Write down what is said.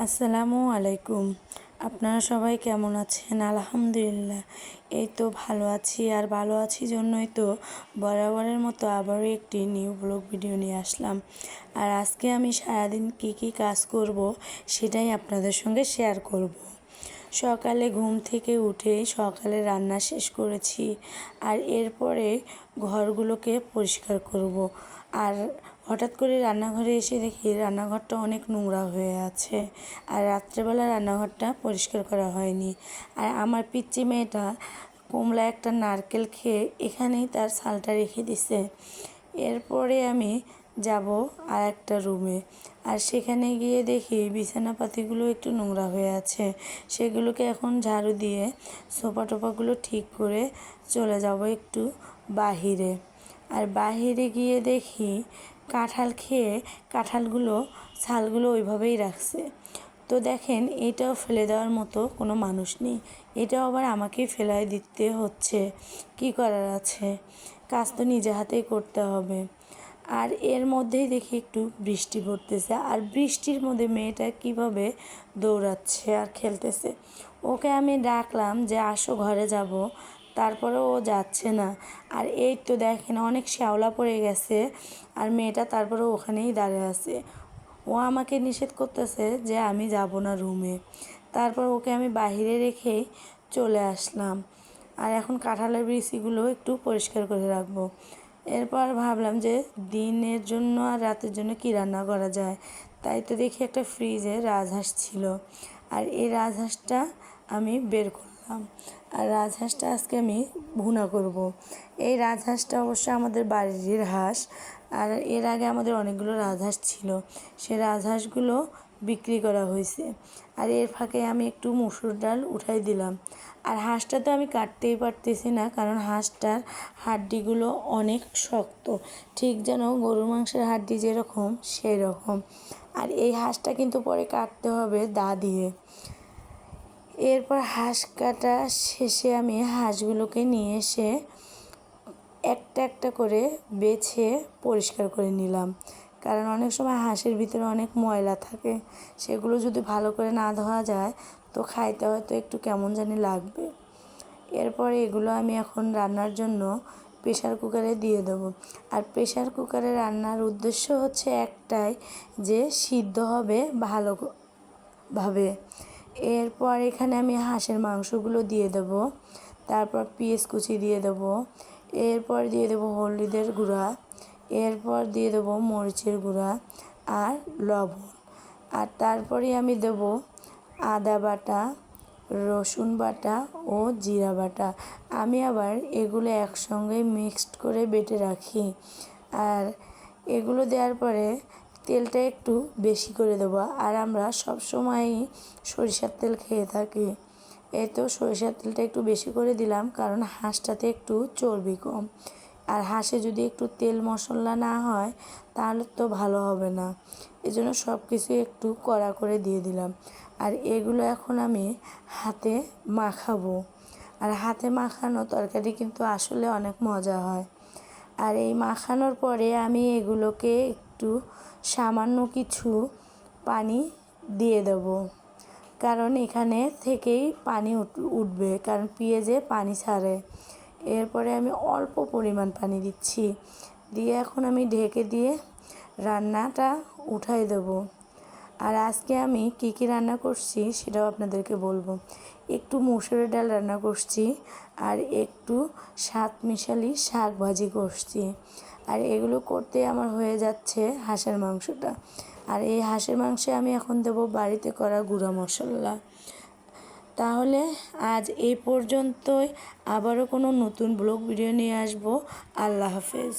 আসসালামু আলাইকুম। আপনারা সবাই কেমন আছেন? আলহামদুলিল্লাহ, এই তো ভালো আছি। আর ভালো আছি জন্যই তো বরাবরের মতো আবারও একটি নিউ ব্লগ ভিডিও নিয়ে আসলাম। আর আজকে আমি সারাদিন কি কাজ করব সেটাই আপনাদের সঙ্গে শেয়ার করব। সকালে ঘুম থেকে উঠে সকালে রান্না শেষ করেছি, আর এরপরে ঘরগুলোকে পরিষ্কার করব। আর হঠাৎ করে রান্নাঘরে এসে দেখি রান্নাঘরটা অনেক নোংরা হয়ে আছে, আর রাত্রেবেলা রান্নাঘরটা পরিষ্কার করা হয়নি। আর আমার পিচ্চি মেয়েটা কমলা একটা নারকেল খেয়ে এখানেই তার ছালটা রেখে দিছে। এরপরে আমি যাব আর একটা রুমে, আর সেখানে গিয়ে দেখি বিছানাপাতিগুলো একটু নোংরা হয়ে আছে। সেগুলোকে এখন ঝাড়ু দিয়ে সোফা টোফাগুলো ঠিক করে চলে যাব একটু বাহিরে। আর বাহিরে গিয়ে দেখি কাঁঠাল খেয়ে কাঁঠালগুলো ছালগুলো ওইভাবেই রাখছে। তো দেখেন, এটাও ফেলে দেওয়ার মতো কোনো মানুষ নেই, এটাও আবার আমাকেই ফেলাই দিতে হচ্ছে। কি করার আছে, কাজ তো নিজে হাতেই করতে হবে। আর এর মধ্যেই দেখি একটু বৃষ্টি পড়তেছে, আর বৃষ্টির মধ্যে মেয়েটা কিভাবে দৌড়াচ্ছে আর খেলতেছে। ওকে আমি ডাকলাম যে আসো ঘরে যাব, তারপরেও ও যাচ্ছে না। আর এই তো দেখেন অনেক শ্যাওলা পড়ে গেছে, আর মেয়েটা তারপরেও ওখানেই দাঁড়িয়ে আছে। ও আমাকে নিষেধ করতেছে যে আমি যাব না রুমে। তারপর ওকে আমি বাহিরে রেখেই চলে আসলাম। আর এখন কাঁঠালের বিচিগুলো একটু পরিষ্কার করে রাখবো। এরপর ভাবলাম যে দিনের জন্য আর রাতের জন্য কি রান্না করা যায়। তাই তো দেখি একটা ফ্রিজে রাজহাঁস ছিল, আর এই রাজহাঁসটা আমি বের করলাম। আর রাজহাঁসটা আজকে আমি ভুনা করব। এই রাজহাঁসটা অবশ্য আমাদের বাড়ির হাঁস, আর এর আগে আমাদের অনেকগুলো রাজহাঁস ছিল, সে রাজহাঁসগুলো বিক্রি করা হয়েছে। আর এর ফাঁকে আমি একটু মসুর ডাল উঠাই দিলাম। আর হাঁসটা তো আমি কাটতেই পারতেছি না, কারণ হাঁসটার হাড্ডিগুলো অনেক শক্ত, ঠিক যেন গরুর মাংসের হাড্ডি যেরকম সেই রকম। আর এই হাঁসটা কিন্তু পরে কাটতে হবে দা দিয়ে। এরপর হাঁস কাটা শেষে আমি হাঁসগুলোকে নিয়ে এসে একটা একটা করে বেছে পরিষ্কার করে নিলাম, কারণ অনেক সময় হাঁসের ভিতরে অনেক ময়লা থাকে, সেগুলো যদি ভালো করে না ধোয়া যায় তো খাইতে হয়তো একটু কেমন জানি লাগবে। এরপরে এগুলো আমি এখন রান্নার জন্য প্রেশার কুকারে দিয়ে দেবো। আর প্রেশার কুকারে রান্নার উদ্দেশ্য হচ্ছে একটাই, যে সিদ্ধ হবে ভালোভাবে। এরপর এখানে আমি হাঁসের মাংসগুলো দিয়ে দেবো, তারপর পেঁয়াজ কুচি দিয়ে দেবো, এরপর দিয়ে দেবো হলুদের গুঁড়া, এরপর দিয়ে দেবো মরিচের গুঁড়া আর লবণ। আর তারপরে আমি দেবো আদা বাটা, রসুন বাটা ও জিরা বাটা। আমি আবার এগুলো একসঙ্গে মিক্সড করে বেটে রাখি। আর এগুলো দেওয়ার পরে তেলটা একটু বেশি করে দেবো। আর আমরা সব সময়ই সরিষার তেল খেয়ে থাকি, এই তো সরিষার তেলটা একটু বেশি করে দিলাম, কারণ হাঁসটাতে একটু চর্বি কম। আর হাঁসে যদি একটু তেল মশলা না হয় তাহলে তো ভালো হবে না, এজন্য সব কিছু একটু কড়া করে দিয়ে দিলাম। আর এগুলো এখন আমি হাতে মাখাবো। আর হাতে মাখানো তরকারি কিন্তু আসলে অনেক মজা হয়। আর এই মাখানোর পরে আমি এগুলোকে একটু সামান্য কিছু পানি দিয়ে দেবো, কারণ এখানে থেকেই পানি উঠবে, কারণ পেঁয়াজে পানি ছাড়ে। এরপরে আমি অল্প পরিমাণ পানি দিচ্ছি, দিয়ে এখন আমি ঢেকে দিয়ে রান্নাটা উঠাই দেবো। আর আজকে আমি কি রান্না করছি সেটাও আপনাদেরকে বলবো। একটু মুসুরের ডাল রান্না করছি, আর একটু সাত মিশালি শাক ভাজি করছি। আর এগুলো করতে আমার হয়ে যাচ্ছে হাঁসের মাংসটা। আর এই হাঁসের মাংসে আমি এখন দেবো বাড়িতে করা গুঁড়া মশলা। তাহলে আজ এই পর্যন্তই, আবারও কোনো নতুন ব্লগ ভিডিও নিয়ে আসবো। আল্লাহ হাফেজ।